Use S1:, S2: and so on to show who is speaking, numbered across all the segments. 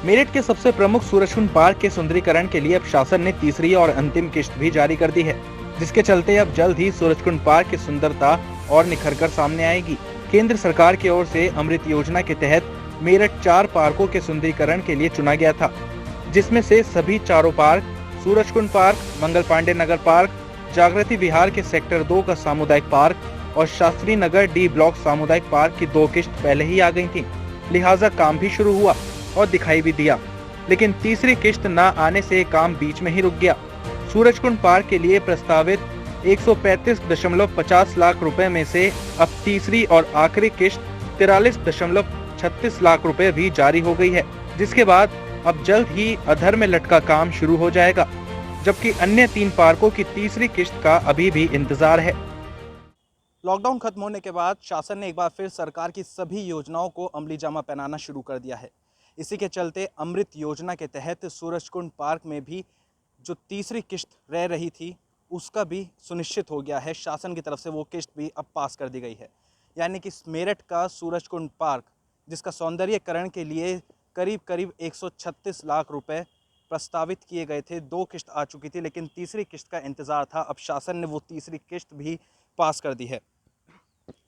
S1: मेरठ के सबसे प्रमुख सूरजकुंड पार्क के सुंदरीकरण के लिए अब शासन ने तीसरी और अंतिम किश्त भी जारी कर दी है, जिसके चलते अब जल्द ही सूरजकुंड पार्क की सुंदरता और निखरकर सामने आएगी। केंद्र सरकार की ओर से अमृत योजना के तहत मेरठ 4 पार्कों के सुंदरीकरण के लिए चुना गया था, जिसमें से सभी चारों पार्क सूरजकुंड पार्क, मंगल पांडे नगर पार्क, जागृति विहार के सेक्टर 2 का सामुदायिक पार्क और शास्त्री नगर डी ब्लॉक सामुदायिक पार्क की 2 किश्त पहले ही आ गई थी, लिहाजा काम भी शुरू हुआ और दिखाई भी दिया। लेकिन तीसरी किश्त न आने से काम बीच में ही रुक गया। सूरजकुंड पार्क के लिए प्रस्तावित 135.50 लाख रुपए में से अब तीसरी और आखिरी किश्त 43.36 लाख रुपए भी जारी हो गई है, जिसके बाद अब जल्द ही अधर में लटका काम शुरू हो जाएगा, जबकि अन्य 3 पार्कों की तीसरी किश्त का अभी भी इंतजार है।
S2: लॉकडाउन खत्म होने के बाद शासन ने एक बार फिर सरकार की सभी योजनाओं को अमली जामा पहनाना शुरू कर दिया है। इसी के चलते अमृत योजना के तहत सूरजकुंड पार्क में भी जो तीसरी किश्त रह रही थी उसका भी सुनिश्चित हो गया है। शासन की तरफ से वो किश्त भी अब पास कर दी गई है। यानी कि मेरठ का सूरजकुंड पार्क, जिसका सौंदर्यीकरण के लिए करीब 136 लाख रुपए प्रस्तावित किए गए थे, 2 किश्त आ चुकी थी, लेकिन तीसरी किश्त का इंतज़ार था। अब शासन ने वो तीसरी किश्त भी पास कर दी है,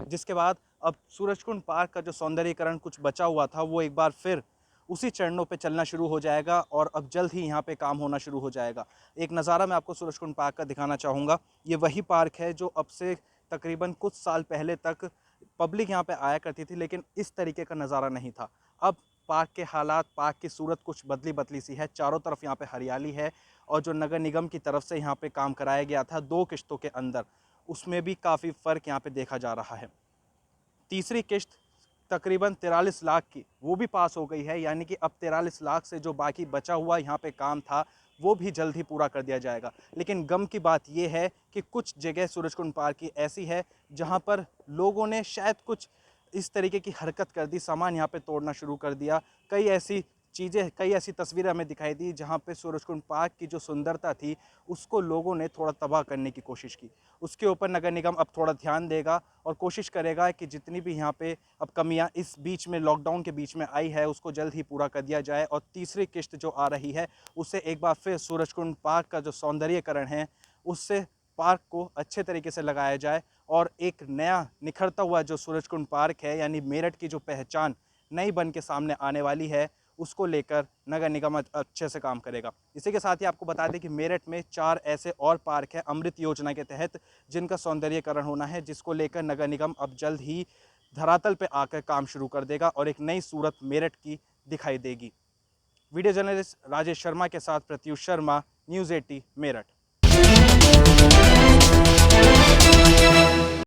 S2: जिसके बाद अब सूरजकुंड पार्क का जो सौंदर्यीकरण कुछ बचा हुआ था वो एक बार फिर उसी चरणों पे चलना शुरू हो जाएगा और अब जल्द ही यहाँ पे काम होना शुरू हो जाएगा। एक नज़ारा मैं आपको सूरजकुंड पार्क का दिखाना चाहूँगा। ये वही पार्क है जो अब से तकरीबन कुछ साल पहले तक पब्लिक यहाँ पे आया करती थी, लेकिन इस तरीके का नज़ारा नहीं था। अब पार्क के हालात, पार्क की सूरत कुछ बदली सी है। चारों तरफ यहाँ पे हरियाली है और जो नगर निगम की तरफ से यहाँ पे काम कराया गया था 2 किश्तों के अंदर, उसमें भी काफ़ी फ़र्क यहाँ पे देखा जा रहा है। तीसरी किश्त तकरीबन 43 लाख की वो भी पास हो गई है, यानी कि अब 43 लाख से जो बाकी बचा हुआ यहाँ पे काम था वो भी जल्द ही पूरा कर दिया जाएगा। लेकिन गम की बात ये है कि कुछ जगह सूरजकुंड पार्क की ऐसी है जहाँ पर लोगों ने शायद कुछ इस तरीके की हरकत कर दी, सामान यहाँ पे तोड़ना शुरू कर दिया। कई ऐसी तस्वीरें हमें दिखाई दी जहाँ पे सूरजकुंड पार्क की जो सुंदरता थी उसको लोगों ने थोड़ा तबाह करने की कोशिश की। उसके ऊपर नगर निगम अब थोड़ा ध्यान देगा और कोशिश करेगा कि जितनी भी यहाँ पे अब कमियाँ इस बीच में, लॉकडाउन के बीच में आई है, उसको जल्द ही पूरा कर दिया जाए और तीसरी किश्त जो आ रही है उससे एक बार फिर सूरजकुंड पार्क का जो सौंदर्यीकरण है उससे पार्क को अच्छे तरीके से लगाया जाए और एक नया निखरता हुआ जो सूरजकुंड पार्क है, यानी मेरठ की जो पहचान नई बन के सामने आने वाली है, उसको लेकर नगर निगम अच्छे से काम करेगा। इसी के साथ ही आपको बता दें कि मेरठ में 4 ऐसे और पार्क हैं अमृत योजना के तहत जिनका सौंदर्यीकरण होना है, जिसको लेकर नगर निगम अब जल्द ही धरातल पे आकर काम शुरू कर देगा और एक नई सूरत मेरठ की दिखाई देगी। वीडियो जर्नलिस्ट राजेश शर्मा के साथ प्रत्युष शर्मा, न्यूज़ 80 मेरठ।